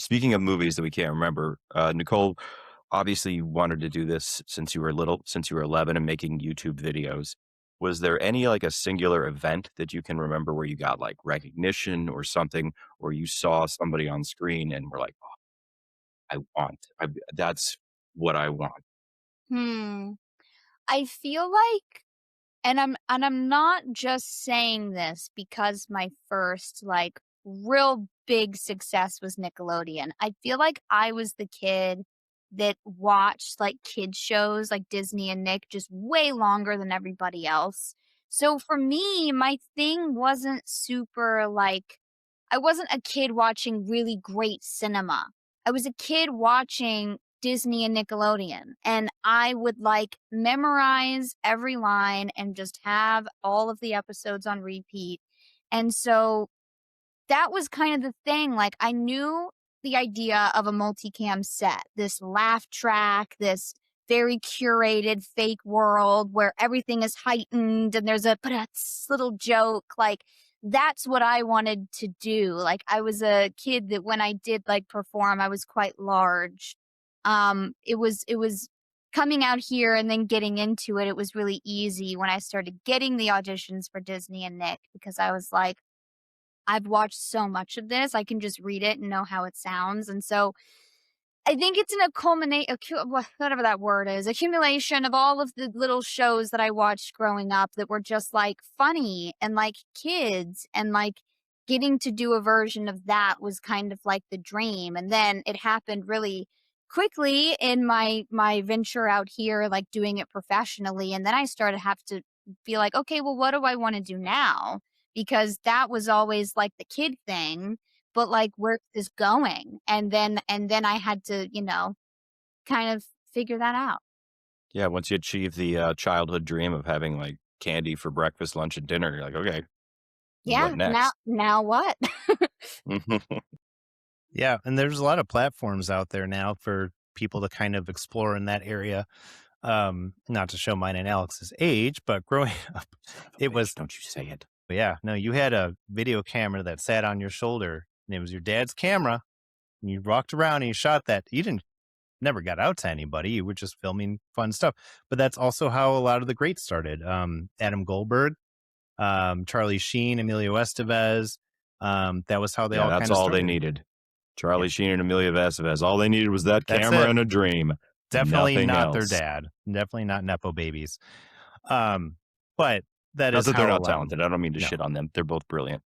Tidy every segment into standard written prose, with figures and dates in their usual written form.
Speaking of movies that we can't remember, Nicole, obviously you wanted to do this since you were little, since you were 11 and making YouTube videos. Was there any like a singular event that you can remember where you got like recognition or something, or you saw somebody on screen and were like, oh, that's what I want. Hmm. I feel like, and I'm not just saying this because my first like real big success was Nickelodeon. I feel like I was the kid that watched like kids shows like Disney and Nick just way longer than everybody else. So for me, my thing wasn't super like I wasn't a kid watching really great cinema. I was a kid watching Disney and Nickelodeon, and I would like memorize every line and just have all of the episodes on repeat. And so that was kind of the thing. Like, I knew the idea of a multicam set, this laugh track, this very curated fake world where everything is heightened and there's a little joke. Like, that's what I wanted to do. Like, I was a kid that when I did like perform, I was quite large. It was coming out here and then getting into it. It was really easy when I started getting the auditions for Disney and Nick because I was like, I've watched so much of this, I can just read it and know how it sounds, and so I think it's whatever that word is, accumulation of all of the little shows that I watched growing up that were just, like, funny and like kids, and, like, getting to do a version of that was kind of like the dream, and then it happened really quickly in my venture out here, like, doing it professionally, and then I started have to be like, "Okay, well, what do I wanna do now?" Because that was always, like, the kid thing, but, like, where's this going? And then I had to, kind of figure that out. Yeah, once you achieve the childhood dream of having like candy for breakfast, lunch, and dinner, you're like, okay, what Yeah, now next? now what? Yeah, and there's a lot of platforms out there now for people to kind of explore in that area. Not to show mine and Alex's age, but growing up, it was Don't you say it. yeah, no, you had a video camera that sat on your shoulder, and it was your dad's camera. And you walked around and you shot that. You didn't never got out to anybody. You were just filming fun stuff. But that's also how a lot of the greats started. Adam Goldberg, Charlie Sheen, Emilio Estevez. That was how they Yeah, all that's kind of all started. they needed. Charlie Sheen and Amelia Estevez. All they needed was that That's camera it. and a dream. Definitely Nothing not their else. dad. Definitely not Nepo babies. But that Not is that they're how not talented. I don't mean to no. shit on them. They're both brilliant.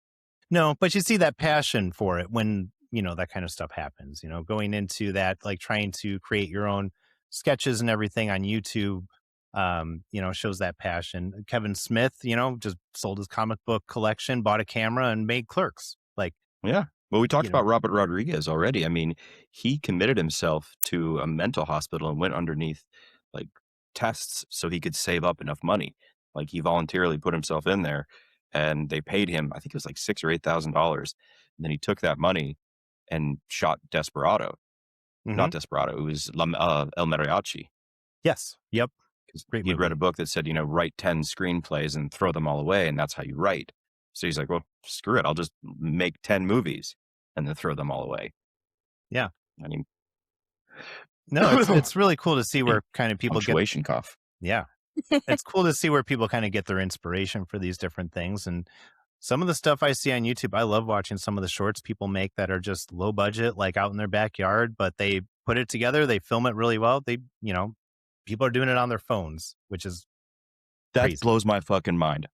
No, but you see that passion for it when, that kind of stuff happens, going into that, like trying to create your own sketches and everything on YouTube, shows that passion. Kevin Smith, just sold his comic book collection, bought a camera and made Clerks. Like, Yeah. Well, we talked you know, about Robert Rodriguez already. I mean, he committed himself to a mental hospital and went underneath like tests so he could save up enough money. Like he voluntarily put himself in there and they paid him, I think it was like $6,000 or $8,000. And then he took that money and shot Desperado. Not Desperado. It was El Mariachi. yes. Yep. Because Great he'd read a movie. book that said, write 10 screenplays and throw them all away. And that's how you write. So he's like, well, screw it. I'll just make 10 movies and then throw them all away. Yeah. I mean, No, it's really cool to see where kind of people get. punctuation cough. Yeah. It's cool to see where people kind of get their inspiration for these different things. And some of the stuff I see on YouTube, I love watching some of the shorts people make that are just low budget, like out in their backyard, but they put it together. They film it really well. People are doing it on their phones, which is That crazy. blows my fucking mind.